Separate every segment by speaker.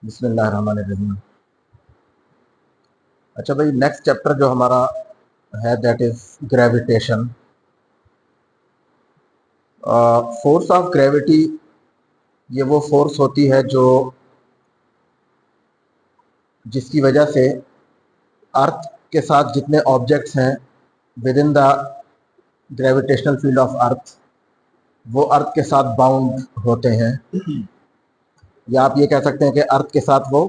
Speaker 1: बिस्मिल्लाहिर्रहमानिर्रहीम। अच्छा भाई, नेक्स्ट चैप्टर जो हमारा है that is gravitation. Force of gravity ये वो फोर्स होती है जो जिसकी वजह से अर्थ के साथ जितने ऑब्जेक्ट्स हैं with in the gravitational field of earth वो अर्थ के साथ बाउंड होते हैं, या आप ये कह सकते हैं कि अर्थ के साथ वो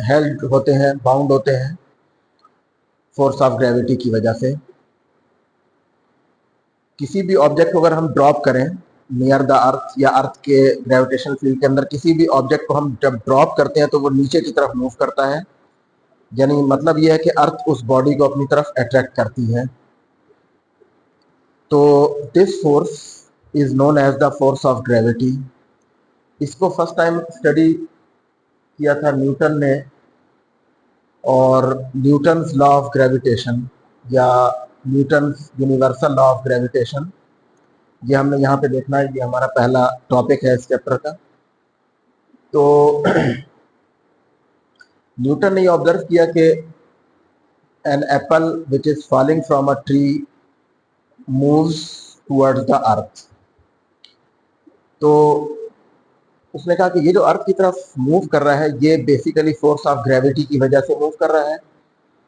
Speaker 1: हेल्ड होते हैं, बाउंड होते हैं फोर्स ऑफ ग्रेविटी की वजह से। किसी भी ऑब्जेक्ट को अगर हम ड्रॉप करें नियर द अर्थ या अर्थ के ग्रेविटेशनल फील्ड के अंदर, किसी भी ऑब्जेक्ट को हम जब ड्रॉप करते हैं तो वो नीचे की तरफ मूव करता है, यानी मतलब ये है कि अर्थ उस बॉडी को अपनी तरफ अट्रैक्ट करती है। तो this force is known as the force of gravity. इसको फर्स्ट टाइम स्टडी किया था न्यूटन ने, और न्यूटन्स लॉ ऑफ ग्रेविटेशन या Newton's universal law of gravitation ये हमने यहाँ पे देखना है। ये हमारा पहला टॉपिक है इस चैप्टर का। तो न्यूटन ने ऑब्जर्व किया कि an apple which is falling from a tree moves towards the earth. तो उसने कहा कि ये जो अर्थ की तरफ मूव कर रहा है ये बेसिकली फोर्स ऑफ ग्रेविटी की वजह से मूव कर रहा है,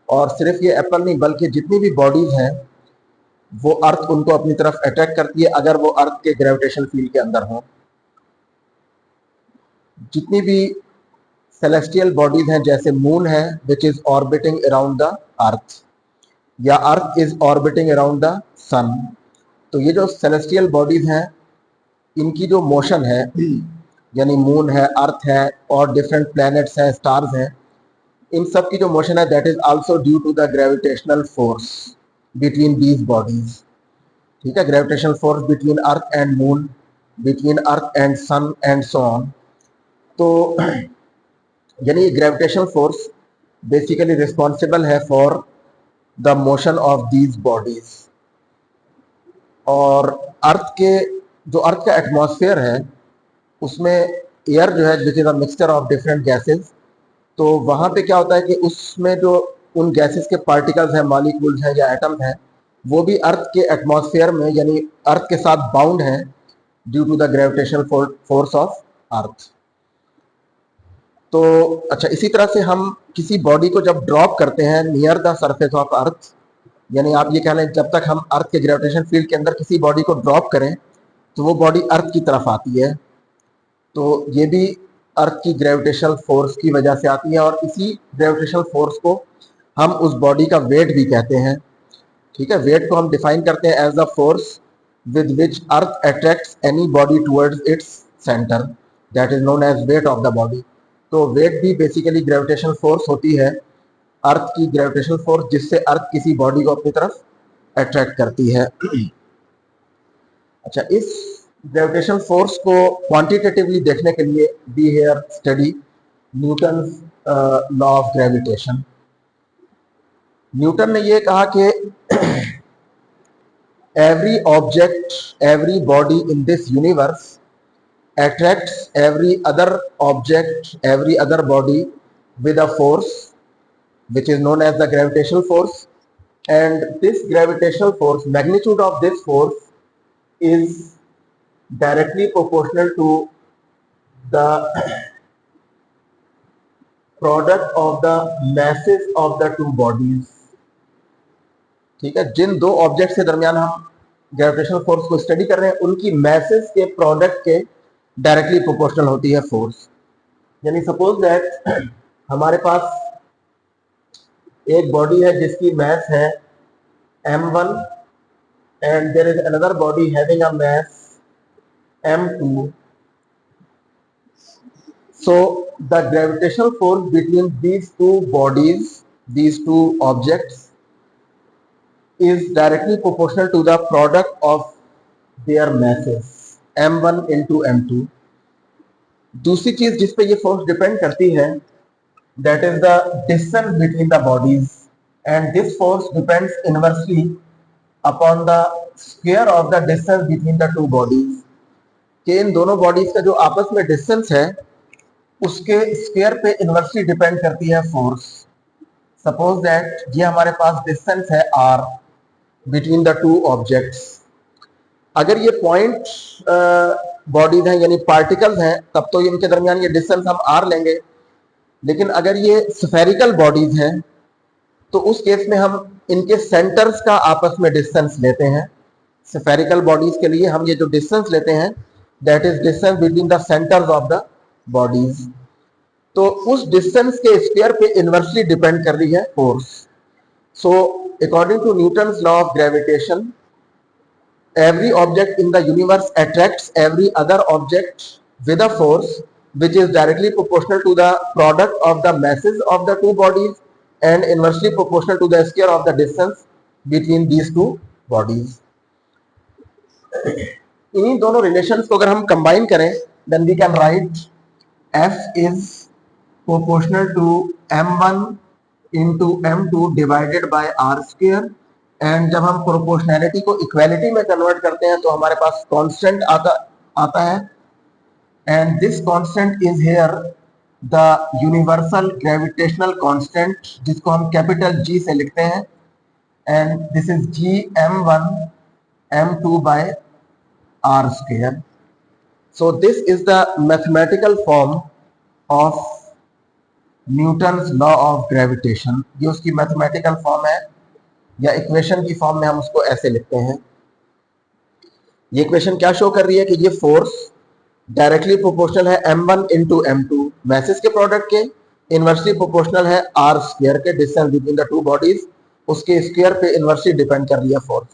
Speaker 1: और सिर्फ ये एप्पल नहीं बल्कि जितनी भी बॉडीज हैं वो अर्थ उनको अपनी तरफ अट्रैक्ट करती है अगर वो अर्थ के ग्रेविटेशनल फील्ड के अंदर हो। जितनी भी सेलेस्टियल बॉडीज हैं जैसे मून है which is orbiting around the earth, या earth is orbiting around the sun. तो ये जो सेलेस्टियल बॉडीज हैं इनकी जो मोशन है, यानी मून है, अर्थ है और डिफरेंट प्लैनेट्स हैं, स्टार्स हैं, इन सब की जो मोशन है that is also due to the gravitational force between these bodies. ठीक है, gravitational force between earth and moon, between earth and sun and so on. तो यानी ग्रेविटेशनल फोर्स बेसिकली रिस्पॉन्सिबल है for the motion of these bodies. और earth के जो अर्थ का atmosphere है उसमें एयर जो है which is a mixture of different gases. तो वहाँ पे क्या होता है कि उसमें जो उन गैसेस के पार्टिकल्स हैं, मॉलिक्यूल्स हैं या एटम्स हैं, वो भी अर्थ के एटमॉस्फेयर में यानी अर्थ के साथ बाउंड हैं due to the gravitational force of earth. तो अच्छा, इसी तरह से हम किसी बॉडी को जब ड्रॉप करते हैं near the surface of earth, यानी आप ये कह लें जब तक हम अर्थ के ग्रेविटेशन फील्ड के अंदर किसी बॉडी को ड्रॉप करें तो वो बॉडी अर्थ की तरफ आती है। तो ये भी अर्थ की ग्रेविटेशनल फोर्स की वजह से आती है, और इसी ग्रेविटेशनल फोर्स को हम उस बॉडी का वेट भी कहते हैं। ठीक है, वेट को हम डिफाइन करते हैं as the force with which earth attracts any body towards its centre, that is known as weight of the body. तो वेट भी बेसिकली ग्रेविटेशनल फोर्स होती है, अर्थ की ग्रेविटेशनल फोर्स जिससे अर्थ किसी बॉडी को अपनी तरफ अट्रैक्ट करती है। अच्छा, इस ग्रेविटेशनल फोर्स को क्वांटिटेटिवली देखने के लिए we here study Newton's law of gravitation. Newton ने ये कहा कि every object, every body in this universe attracts every other object, every other body with a force which is known as the gravitational force. And this gravitational force, magnitude of this force is directly proportional to the product of the masses of the two bodies. ठीक है, जिन दो object के दरमियान हम gravitational force को study कर रहे हैं उनकी मैसेस के प्रोडक्ट के डायरेक्टली प्रोपोर्शनल होती है फोर्स। यानी सपोज दैट हमारे पास एक बॉडी है जिसकी मास है m1 and there is another body having a mass m2। So the gravitational force between these two bodies, these two objects is directly proportional to the product of their masses m1 into m2। दूसरी चीज जिस पे ये force depend करती है that is the distance between the bodies, and this force depends inversely upon the square of the distance between the two bodies। कि इन दोनों bodies का जो आपस में डिस्टेंस है उसके स्क्वायर पे इनवर्सली डिपेंड करती है फोर्स। सपोज दैट ये हमारे पास डिस्टेंस है r between the two objects. अगर ये पॉइंट बॉडीज हैं यानी पार्टिकल्स हैं तब तो इनके दरमियान ये डिस्टेंस हम r लेंगे, लेकिन अगर ये स्फेरिकल बॉडीज हैं तो उस केस में हम इनके सेंटर्स का आपस में डिस्टेंस लेते हैं। स्फेरिकल बॉडीज के लिए हम ये जो डिस्टेंस लेते हैं that is distance between the centres of the bodies. तो उस डिस्टेंस के स्क्वायर पे इनवर्सली डिपेंड कर रही है force. So according to Newton's law of gravitation, every object in the universe attracts every other object with a force which is directly proportional to the product of the masses of the two bodies and inversely proportional to the square of the distance between these two bodies. इन्हीं दोनों relations को अगर हम combine करें then we can write F is proportional to m1 into m2 divided by r square। And जब हम proportionality को equality में कन्वर्ट करते हैं तो हमारे पास कांस्टेंट आता है and this constant is here the universal gravitational constant, जिसको हम कैपिटल G से लिखते हैं, and this is Gm1 m2 by r square. So this is the mathematical form of Newton's law of gravitation. ये उसकी mathematical form है या equation की फॉर्म में हम उसको ऐसे लिखते हैं। ये इक्वेशन क्या शो कर रही है कि ये फोर्स डायरेक्टली प्रोपोर्शनल है m1 इंटू m2 मैसेज के प्रोडक्ट के, इनवर्सली प्रोपोर्शनल है r स्क्वायर के distance between the two bodies, उसके स्क्वायर पे इनवर्सली डिपेंड कर रही है फोर्स।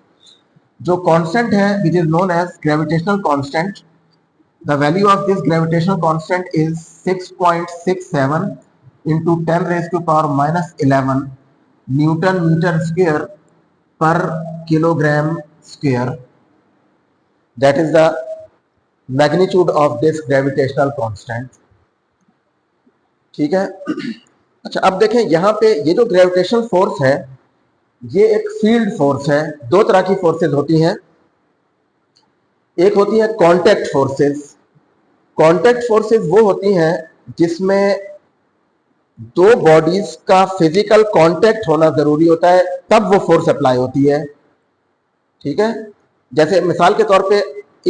Speaker 1: जो कांस्टेंट है which is known as gravitational constant, the value of this gravitational constant is 6.67 into 10 raised to power minus 11 Newton metre square per kilogram square. That is the magnitude of this gravitational constant. ठीक है। अच्छा, अब देखें यहाँ पे ये जो gravitational force है ये एक फील्ड फोर्स है। दो तरह की फोर्सेस होती हैं, एक होती है कांटेक्ट फोर्सेस। कांटेक्ट फोर्सेस वो होती हैं जिसमें दो बॉडीज का फिजिकल कांटेक्ट होना जरूरी होता है तब वो फोर्स अप्लाई होती है। ठीक है। जैसे मिसाल के तौर पे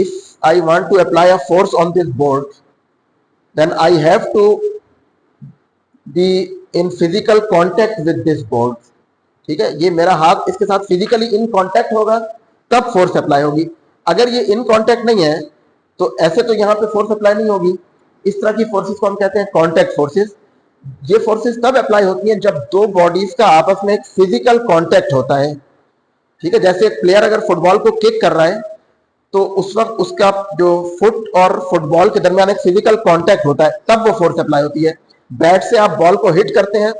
Speaker 1: if I want to apply a force on this board then I have to be in physical contact with this board. ठीक है, ये मेरा हाथ इसके साथ फिजिकली इन कांटेक्ट होगा तब फोर्स अप्लाई होगी। अगर ये इन कांटेक्ट नहीं है तो ऐसे तो यहाँ पे फोर्स अप्लाई नहीं होगी। इस तरह की फोर्सेस को हम कहते हैं कांटेक्ट फोर्सेस। ये फोर्सेस तब अप्लाई होती हैं जब दो बॉडीज का आपस में एक फिजिकल कांटेक्ट होता है। ठीक है, जैसे एक प्लेयर अगर फुटबॉल को किक कर रहा है तो उस वक्त उसका जो फुट और फुटबॉल के दरमियान एक फिजिकल कांटेक्ट होता है तब वो फोर्स अप्लाई होती है। बैट से आप बॉल को हिट करते हैं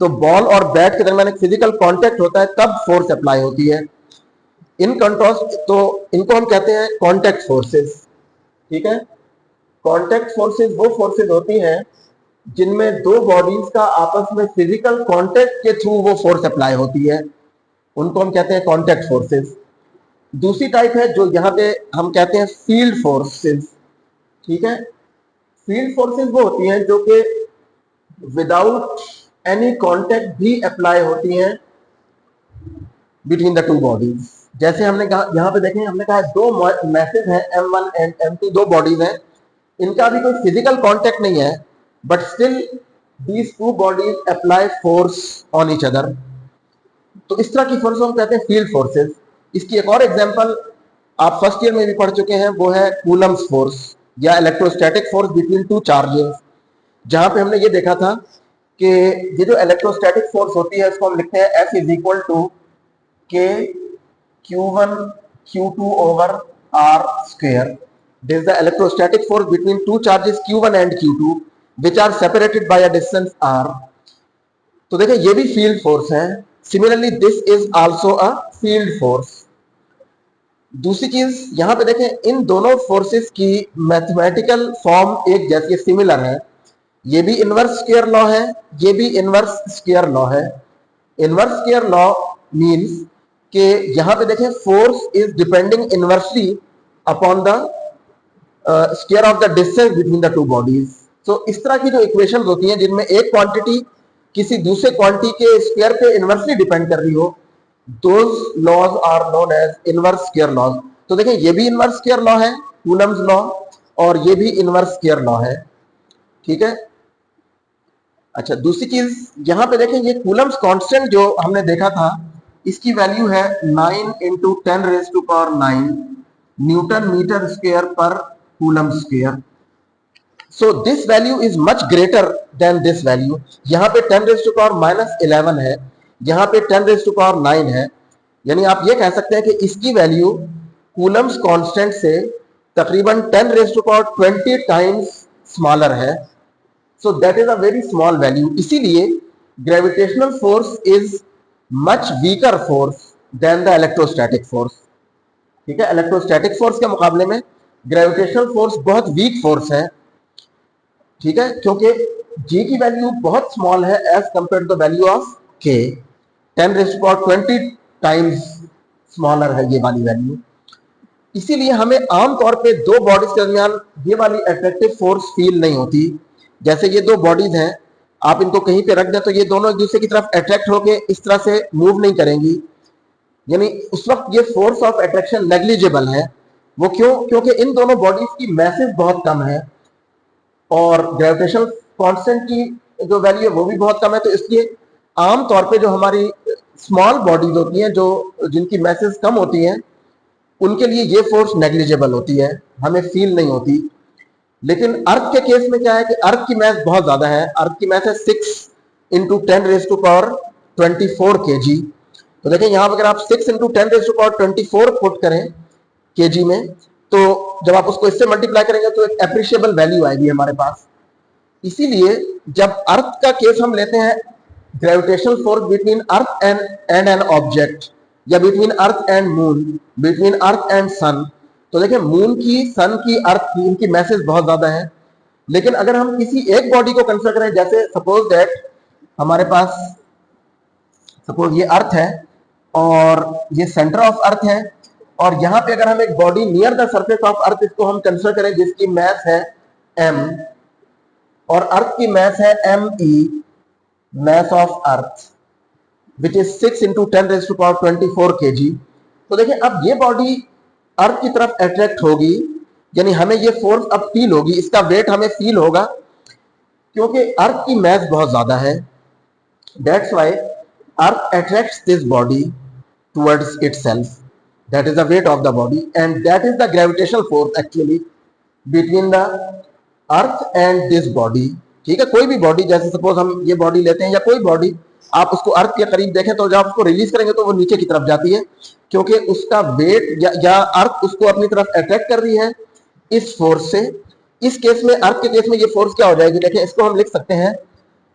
Speaker 1: तो बॉल और बैट के दरमियान एक फिजिकल कांटेक्ट होता है तब फोर्स अप्लाई होती है। इन कंट्रास्ट तो इनको हम कहते हैं कांटेक्ट फोर्सेस। ठीक है, कांटेक्ट फोर्सेस वो फोर्सेस होती हैं जिनमें दो बॉडीज का आपस में फिजिकल कांटेक्ट के थ्रू वो फोर्स अप्लाई होती है, उनको हम कहते हैं कांटेक्ट फोर्सेस। दूसरी टाइप है जो यहाँ पे हम कहते हैं फील्ड फोर्सेस। ठीक है, फील्ड फोर्सेस वो होती हैं जो कि विदाउट एनी कांटेक्ट भी अप्लाई होती हैं बिटवीन द टू बॉडीज। जैसे हमने कहा यहाँ पे देखें, हमने कहा दो मैसेज हैं m1 एंड m2, दो बॉडीज हैं, इनका भी कोई फिजिकल कांटेक्ट नहीं है but still these two bodies apply force on each other. तो इस तरह की फोर्स हम कहते हैं फील्ड फोर्सेस। इसकी एक और एग्जांपल आप फर्स्ट ईयर में भी पढ़ चुके हैं, वो है कूलम्स फोर्स या electrostatic force between two charges, जहां पे हमने ये देखा था कि ये जो इलेक्ट्रोस्टैटिक फोर्स होती है इसको हम लिखते हैं F इज इक्वल टू के Q1 Q2 over R square. This is the electrostatic force between two charges Q1 and Q2 which are separated by a distance R। तो देखिए ये भी फील्ड फोर्स है। Similarly this is also a field force. दूसरी चीज यहां पे देखें, इन दोनों फोर्सेस की मैथमेटिकल फॉर्म एक जैसी सिमिलर है। ये भी इनवर्स स्क्वायर लॉ है, ये भी इनवर्स स्क्वायर लॉ है। इनवर्स स्क्वायर लॉ मींस कि यहां पे देखें force is depending inversely upon the square of the distance between the two bodies. तो इस तरह की जो इक्वेशंस होती हैं जिनमें एक क्वांटिटी किसी दूसरे क्वांटिटी के स्क्वायर पे इनवर्सली डिपेंड कर रही हो, those laws are known as inverse square laws. तो देखें ये भी इनवर्स स्क्वायर लॉ है, कूलम्स लॉ, और ये भी इनवर्स स्क्वायर लॉ है, ठीक है। अच्छा, दूसरी चीज यहां पे देखें, ये कूलम्स कांस्टेंट जो हमने देखा था, इसकी वैल्यू है 9 इंटू 10⁻9 न्यूटन मीटर स्क्वायर पर coulomb square. So this value is much greater than this value. यहां पे 10⁻11 है, यहां पे 10⁻9 है, यानी आप ये कह सकते हैं कि इसकी वैल्यू कूलम्स कांस्टेंट से तकरीबन 10⁻20 टाइम्स स्मॉलर है। So that is a very small value. इसीलिए gravitational force is much weaker force than the electrostatic force, ठीक है। इलेक्ट्रोस्टैटिक फोर्स के मुकाबले में ग्रेविटेशनल फोर्स बहुत वीक फोर्स है, ठीक है, क्योंकि जी की वैल्यू बहुत स्मॉल है as compare to the value of K. 10⁻20 times smaller है ये वाली वैल्यू। इसीलिए हमें आमतौर पे दो बॉडीज के दरमियान ये वाली अट्रैक्टिव फोर्स फील नहीं होती। जैसे ये दो बॉडीज हैं, आप इनको कहीं पे रख दें तो ये दोनों एक दूसरे की तरफ अट्रैक्ट होके इस तरह से मूव नहीं करेंगी, यानी उस वक्त ये फोर्स ऑफ अट्रैक्शन नेग्लिजिबल है। वो क्यों? क्योंकि इन दोनों बॉडीज की मैसेज बहुत कम है और ग्रेविटेशनल कांस्टेंट की जो वैल्यू है वो भी बहुत कम है। तो इसलिए आमतौर पे जो हमारी स्मॉल बॉडीज होती हैं, जो जिनकी मैसेज कम होती हैं, उनके लिए ये फोर्स नेग्लिजिबल होती है, हमें फील नहीं होती। लेकिन अर्थ के केस में क्या है कि अर्थ की मैस बहुत ज्यादा है। अर्थ की मैस है 6 इंटू 10⁻24 kg। तो देखें यहां पर अगर आप 6 इंटू 10⁻24 पुट करें kg में, तो जब आप उसको इससे मल्टीप्लाई करेंगे तो एक एप्रिशिएबल वैल्यू आएगी हमारे पास। इसीलिए जब अर्थ का केस हम लेते हैं, gravitational force between earth and an object, या between earth and moon, between earth and sun, तो देखिए मून की, सन की, अर्थ की, इनकी मैसेज बहुत ज्यादा है। लेकिन अगर हम किसी एक बॉडी को कंसिडर करें, जैसे सपोज दैट हमारे पास, सपोज ये अर्थ है और ये सेंटर ऑफ अर्थ है, और यहां पे अगर हम एक body near the surface of earth इसको हम कंसिडर करें जिसकी मैस है m, और अर्थ की मैस है me, mass of earth, which is 6 into 10⁻24 kg। तो देखिए अब ये बॉडी अर्थ की तरफ अट्रैक्ट होगी, यानी हमें ये फोर्स अब फील होगी, इसका वेट हमें फील होगा, क्योंकि अर्थ की मैस बहुत ज्यादा है। That's why earth attracts this body towards itself, that is the wait of the body, and that is the gravitational force actually between the earth and this body, ठीक है। कोई भी बॉडी, जैसे सपोज हम ये बॉडी लेते हैं, या कोई बॉडी आप उसको अर्थ के करीब देखें तो जब आप उसको रिलीज करेंगे तो वो नीचे की तरफ जाती है, क्योंकि उसका वेट या अर्थ उसको अपनी तरफ अट्रैक्ट कर रही है इस फोर्स से। इस केस में, अर्थ के केस में, ये फोर्स क्या हो जाएगी, देखिए इसको हम लिख सकते हैं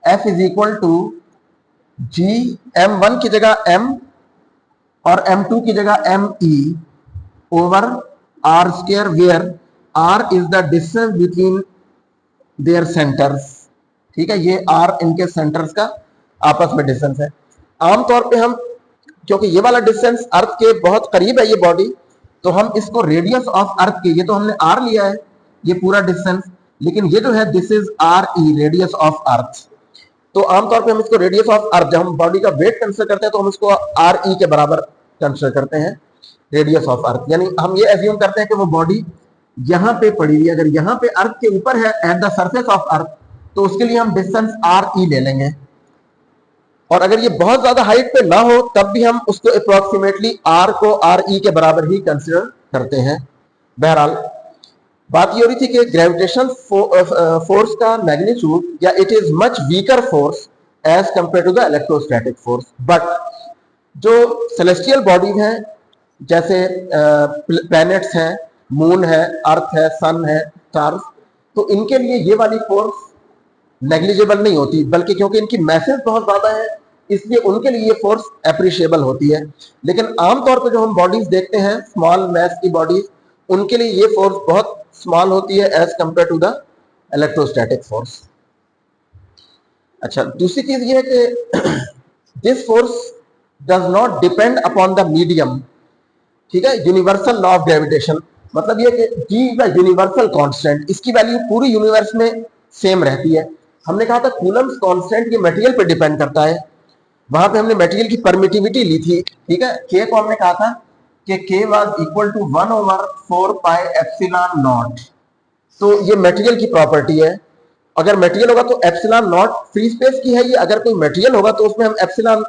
Speaker 1: F is equal to G, m1 की जगह m और m2 की जगह me over r square, where r is the distance between their centres, ठीक है। ये r इनके सेंटर्स का आपस में डिस्टेंस है। आमतौर पे हम, क्योंकि ये वाला डिस्टेंस अर्थ के बहुत करीब है ये बॉडी, तो हम इसको रेडियस ऑफ अर्थ के, ये तो हमने r लिया है ये पूरा डिस्टेंस, लेकिन ये जो है this is re, radius of earth. तो आमतौर पे हम इसको रेडियस ऑफ अर्थ, जब हम बॉडी का वेट कंसिडर करते हैं तो हम इसको re के बराबर कंसिडर करते हैं, रेडियस ऑफ अर्थ। यानी हम ये एज्यूम करते हैं कि वो बॉडी यहां पे पड़ी हुई है, अगर यहां पे अर्थ के ऊपर है at the surface of earth, तो उसके लिए हम डिस्टेंस re ले लेंगे। और अगर ये बहुत ज्यादा हाइट पे ना हो तब भी हम उसको अप्रोक्सीमेटली r को re के बराबर ही कंसिडर करते हैं। बहरहाल बात ये हो रही थी कि ग्रेविटेशनल फोर्स का मैग्नीट्यूड, या it is much weaker force as compare to the electrostatic force. But जो सेलेस्टियल बॉडीज हैं, जैसे प्लैनेट्स हैं, मून है, अर्थ है, सन है, स्टार्स, तो इनके लिए ये वाली फोर्स नेग्लिजिबल नहीं होती, बल्कि क्योंकि इनकी मैसेज बहुत ज्यादा है इसलिए उनके लिए ये फोर्स एप्रिशिएबल होती है। लेकिन आमतौर पर जो हम बॉडीज देखते हैं, स्मॉल मैस की बॉडीज, उनके लिए ये फोर्स बहुत स्मॉल होती है as compare to the electrostatic force. अच्छा, दूसरी चीज ये है कि this force does not depend upon the medium, ठीक है। यूनिवर्सल लॉ ऑफ ग्रेविटेशन, मतलब ये कि G is the universal constant, इसकी वैल्यू पूरी यूनिवर्स में सेम रहती है। हमने कहा था कूलम्स कांस्टेंट ये मटेरियल पे डिपेंड करता है, वहां पे हमने मटेरियल की परमिटिविटी ली थी, ठीक है। के को हमने कहा था कि K was equal to 1/4 pi epsilon naught. तो ये मटेरियल की प्रॉपर्टी है, अगर मटेरियल होगा तो एप्सिलॉन नॉट फ्री स्पेस की है ये, अगर कोई मटेरियल होगा तो उसमें हम एप्सिलॉन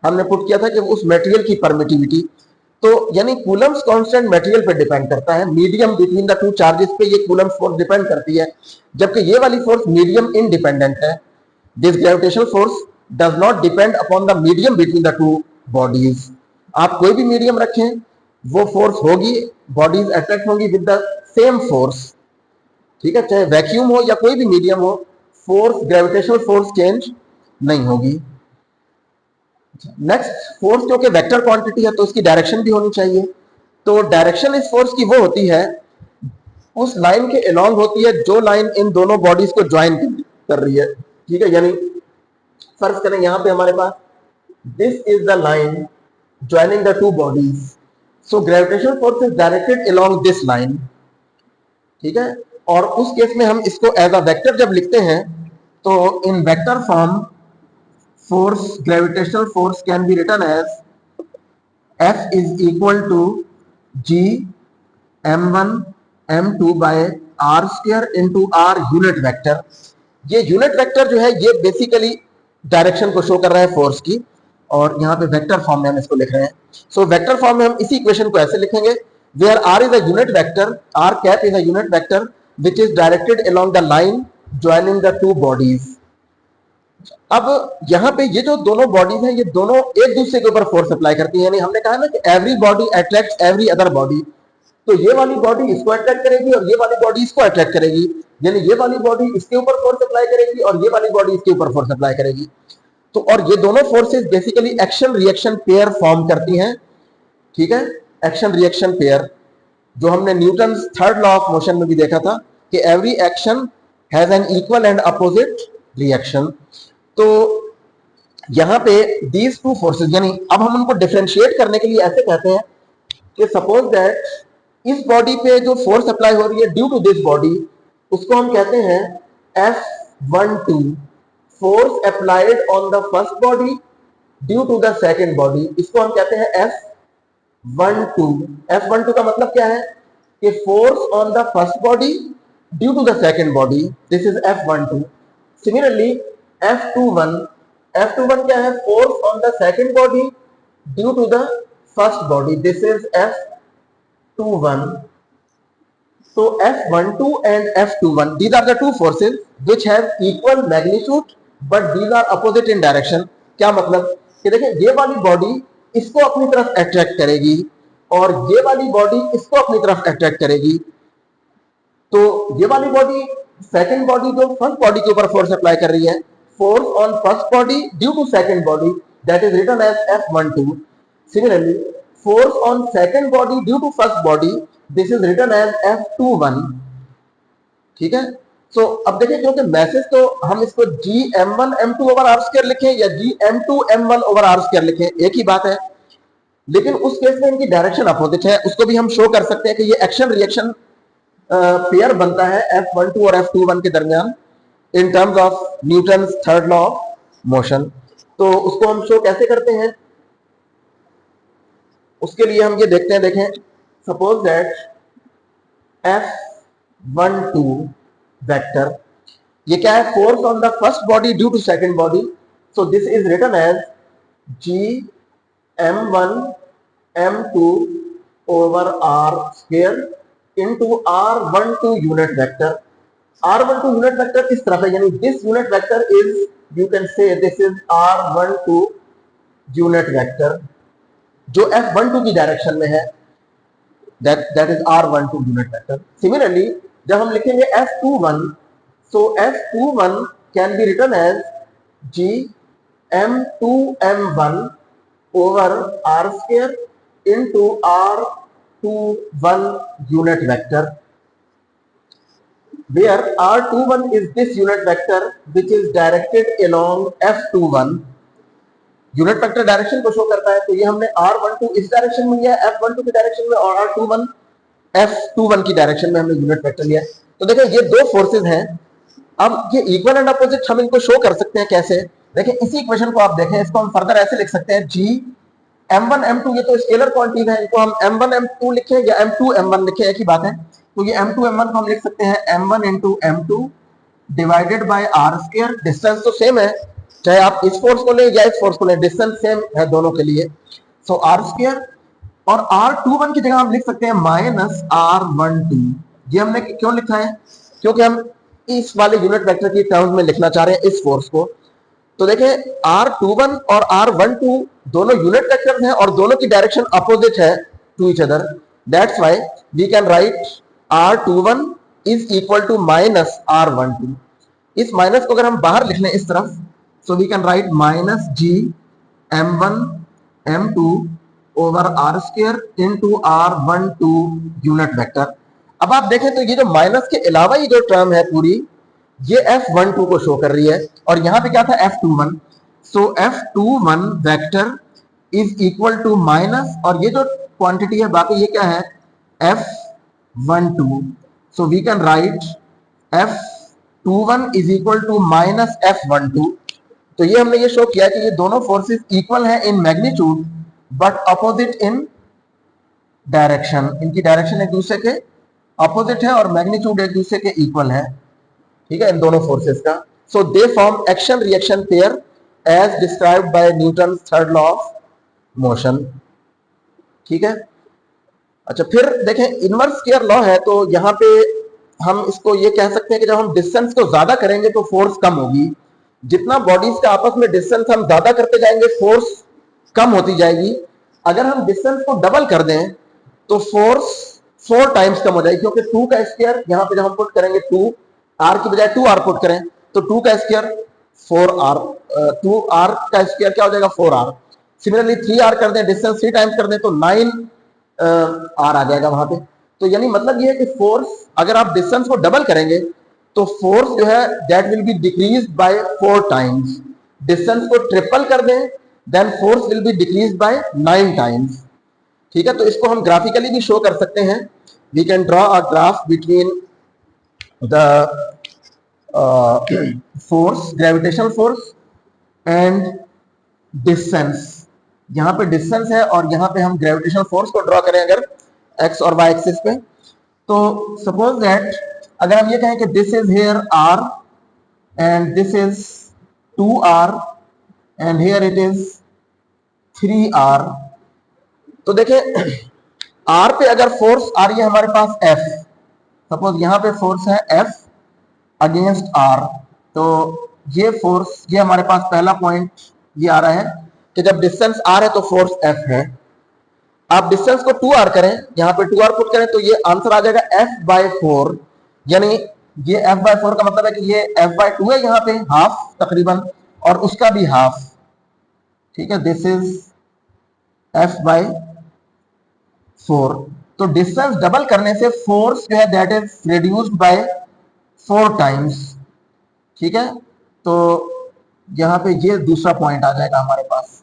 Speaker 1: हमने पुट किया था कि उस मटेरियल की परमिटिविटी। तो यानी कूलम्स कांस्टेंट मटेरियल पे डिपेंड करता है, medium between the two charges पे ये कूलम्स फोर्स डिपेंड करती है, जबकि ये वाली फोर्स मीडियम इंडिपेंडेंट है। This gravitational force does not depend upon the medium between the two bodies. आप कोई भी मीडियम रखें वो फोर्स होगी, बॉडीज अट्रैक्ट होंगी विद द सेम फोर्स, ठीक है, चाहे वैक्यूम हो या कोई भी मीडियम हो, फोर्स ग्रेविटेशनल फोर्स चेंज नहीं होगी। नेक्स्ट, फोर्स क्योंकि वेक्टर क्वांटिटी है तो उसकी डायरेक्शन भी होनी चाहिए। तो डायरेक्शन इस फोर्स की वो होती है, उस लाइन के अलोंग होती है जो लाइन इन दोनों बॉडीज को ज्वाइन कर रही है, ठीक है। यानी फर्ज करें यहां पे हमारे पास this is the line joining the two bodies, so gravitational force is directed along this line, ठीक है। और उस केस में हम इसको एज अ वेक्टर जब लिखते हैं तो इन vector form force gravitational force can be written as F is equal to G m1 m2 by r square into r unit vector। ये यूनिट वेक्टर जो है ये बेसिकली डायरेक्शन को शो कर रहा है फोर्स की, और यहाँ पे वेक्टर फॉर्म में हम इसको लिख रहे हैं। सो वेक्टर फॉर्म में हम इसी इक्वेशन को ऐसे लिखेंगे, where r is a unit vector, r cap is a unit vector which is directed along the line joining the two bodies। अब यहां पे ये जो दोनों बॉडीज हैं ये दोनों एक दूसरे के ऊपर फोर्स अप्लाई करती हैं, यानी हमने कहा ना कि every body attracts every other body, तो ये वाली बॉडी इसको अट्रैक्ट करेगी और ये वाली बॉडी इसको अट्रैक्ट करेगी, यानी ये वाली बॉडी इसके ऊपर फोर्स अप्लाई करेगी और ये वाली बॉडी इसके ऊपर फोर्स अप्लाई करेगी। तो और ये दोनों forces basically action reaction pair form करती हैं, ठीक है, एक्शन रिएक्शन पेयर, जो हमने Newton third law of motion में भी देखा था कि every action has an equal and opposite reaction. तो यहां पे दीज टू फोर्सेस, यानी अब हम उनको डिफरेंशिएट करने के लिए ऐसे कहते हैं कि सपोज दैट इस बॉडी पे जो फोर्स अप्लाई हो रही है ड्यू टू दिस बॉडी, उसको हम कहते हैं F12, force applied on the first body due to the second body, इसको हम कहते हैं F12। F12 का मतलब क्या है कि force on the first body due to the second body, this is F12। Similarly F21, F21 क्या है, force on the second body due to the first body, this is F21। So F12 and F21, these are the two forces which have equal magnitude but these are opposite in direction। क्या मतलब कि देखिए ये वाली body इसको अपनी तरफ attract करेगी और ये वाली बॉडी इसको अपनी तरफ अट्रैक्ट करेगी। तो ये वाली बॉडी सेकंड बॉडी जो फर्स्ट बॉडी के ऊपर फोर्स अप्लाई कर रही है, force on first body due to second body, that is written as F12। Similarly, force on second body due to first body, this is written as F21, ठीक है। सो अब देखिए क्योंकि मैसेज तो हम इसको Gm1 m2 over r square लिखें या Gm2 m1 over r square लिखें एक ही बात है, लेकिन उस केस में इनकी डायरेक्शन अपोजिट है, उसको भी हम शो कर सकते हैं कि ये एक्शन रिएक्शन पेयर बनता है F12 और F21 के दरमियान in terms of Newton third law of motion. तो उसको हम शो कैसे करते हैं, उसके लिए हम ये देखते हैं, देखें सपोज दैट F12 वेक्टर, ये क्या है, force on the first body due to second body, so this is written as Gm1 m2 over r square into r12 unit vector. R12 unit vector इस तरफ है, यानी this unit vector is, you can say this is R12 unit vector जो F12 की direction में है, that is R12 unit vector. Similarly जब हम लिखेंगे F21, so F21 can be written as Gm2 m1 over r square into R21 unit vector, where R21 is this unit vector which is directed along F21। Unit vector direction को show करता है, तो ये हमने R12 इस direction में लिया F12 की डायरेक्शन में, और R21 F21 की डायरेक्शन में हमने यूनिट वेक्टर लिया। तो देखो ये दो फोर्सेस हैं, अब ये इक्वल एंड अपोजिट हम इनको शो कर सकते हैं कैसे? देखिए इसी इक्वेशन को आप देखें, इसको हम फर्दर ऐसे लिख सकते हैं, जी m1 m2, ये तो स्केलर क्वांटिटी है, इनको हम m1 m2 लिखें या m2 m1 लिखें, एक ही बात है। तो ये m2 m1 को हम लिख सकते हैं m1 into m2 divided by R square. Distance तो सेम है, चाहे आप इस फोर्स को लें या इस फोर्स को लें, डिस्टेंस सेम है दोनों के लिए। सो आर स्क्वायर, और R21 की जगह हम लिख सकते हैं माइनस R12। ये हमने क्यों लिखा है? क्योंकि हम इस वाले यूनिट वेक्टर की टर्म्स में लिखना चाह रहे हैं इस फोर्स को। तो देखें R21 और R12 दोनों यूनिट वेक्टर्स हैं और दोनों की डायरेक्शन अपोजिट है to each other. That's why we can write R21 is equal to minus R12। इस माइनस को अगर हम बाहर लिख लें इस तरफ, so we can write minus G M1 M2 over R square into R12 unit vector. अब आप देखें तो ये जो माइनस के अलावा ये जो टर्म है पूरी, ये F12 को शो कर रही है, और यहां पे क्या था F21। So F21 vector is equal to minus, और ये जो क्वांटिटी है बाकी ये क्या है F12। So we can write F21 is equal to minus F12। तो ये हमने ये शो किया कि ये दोनों फोर्सेस इक्वल हैं in magnitude but opposite in direction. इनकी डायरेक्शन एक दूसरे के अपोजिट है और मैग्नीट्यूड एक दूसरे के इक्वल है, ठीक है, इन दोनों फोर्सेस का। So they form action reaction pair as described by Newton third law of motion, ठीक है। अच्छा, फिर देखें इनवर्स स्क्वायर लॉ है, तो यहां पे हम इसको ये कह सकते हैं कि जब हम डिस्टेंस को ज्यादा करेंगे तो फोर्स कम होगी। जितना बॉडीज का आपस में डिस्टेंस हम ज्यादा करते जाएंगे फोर्स कम होती जाएगी। अगर हम डिस्टेंस को डबल कर दें तो फोर्स 4 टाइम्स कम हो जाएगी, क्योंकि 2 का स्क्वायर यहाँ पे जब हम पुट करेंगे 2 आर की बजाय 2 आर पुट करें तो 2 का स्क्वायर 4 आर, 2 आर का स्क्वायर क्या हो जाएगा 4 आर। सिमिलरली 3 आर कर दें, डिस्टेंस 3 टाइम्स कर दें तो 9 आर आ जाएगा वहां पे। तो यानी मतलब ये है कि फोर्स अगर आप डिस्टेंस को डबल करेंगे तो फोर्स जो है that will be decrease by 4 times. Distance को ट्रिपल कर दें then force will be decrease by 9 times, ठीक है। तो इसको हम ग्राफिकली भी शो कर सकते हैं। We can draw a graph between the force, gravitational force and distance. यहां पे डिस्टेंस है और यहां पे हम ग्रेविटेशनल फोर्स को ड्रॉ करें अगर एक्स और वाई एक्सिस पे, तो सपोज दैट अगर हम ये कहें कि this is here R and this is 2r and here it is 3r, तो देखें r पे अगर फोर्स आ रही है हमारे पास F, सपोज यहां पे फोर्स है F अगेंस्ट R, तो ये फोर्स, ये हमारे पास पहला पॉइंट ये आ रहा है कि जब डिस्टेंस R है तो फोर्स F है। आप डिस्टेंस को 2r करें, यहां पे 2r पुट करें तो ये आंसर आ जाएगा F/4, यानी ये F/4 का मतलब है कि ये F/2 है, यहां पे हाफ तकरीबन, और उसका भी हाफ, ठीक है, दिस इज F/4। तो डिस्टेंस डबल करने से फोर्स जो है that is reduced by 4 times, ठीक है। तो यहां पे ये दूसरा पॉइंट आ जाएगा हमारे पास,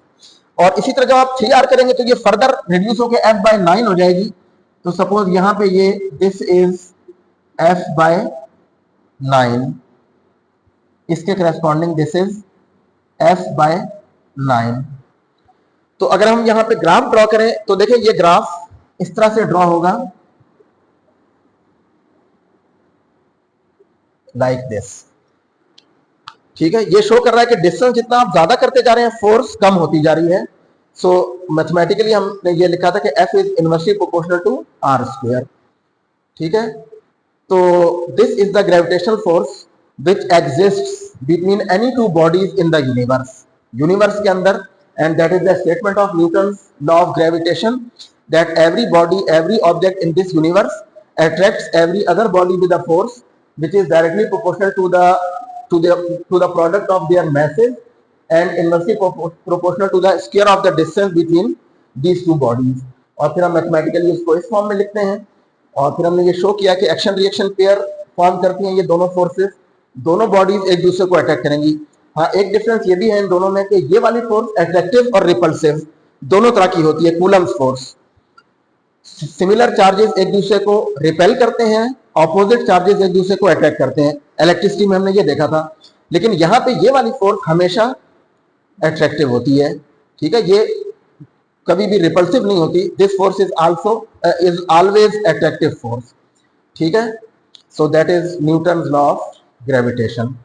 Speaker 1: और इसी तरह जब आप 3r करेंगे तो ये फर्दर रिड्यूस होकर F/9 हो जाएगी। तो सपोज यहां पे ये दिस इज F/9, इसके करस्पॉन्डिंग दिस इज F/9। तो अगर हम यहां पे ग्राफ ड्रॉ करें तो देखिए ये ग्राफ इस तरह से ड्रॉ होगा, लाइक दिस, ठीक है। ये शो कर रहा है कि डिस्टेंस जितना आप ज्यादा करते जा रहे हैं फोर्स कम होती जा रही है। सो मैथमेटिकली हमने ये लिखा था कि F इज inversely proportional to R square, ठीक है। तो this is the gravitational force which exists between any two bodies in the universe, universe के अंदर, and that is the statement of Newton's law of gravitation, that every body, every object in this universe attracts every other body with a force which is directly proportional to the product of their masses and inversely proportional to the square of the distance between these two bodies। और फिर हम mathematically इसको इस form में लिखते हैं, और फिर हमने ये शो किया कि एक्शन रिएक्शन पेयर फॉर्म करती हैं ये दोनों फोर्सेस, दोनों बॉडीज एक दूसरे को अट्रैक्ट करेंगी। हाँ, एक डिफरेंस ये भी है इन दोनों में कि ये वाली फोर्स अट्रैक्टिव और रिपल्सिव दोनों तरह की होती है, कूलम्स फोर्स। सिमिलर चार्जेस एक दूसरे को रिपेल करते हैं ऑपोजिट चार्जेस एक दूसरे को अट्रैक्ट करते हैं, इलेक्ट्रिसिटी में हमने ये देखा था। लेकिन यहाँ पे ये वाली फोर्स हमेशा अट्रैक्टिव होती है, ठीक है, ये कभी भी रिपल्सिव नहीं होती। This force is always attractive force, ठीक है। So that is Newton's law of gravitation.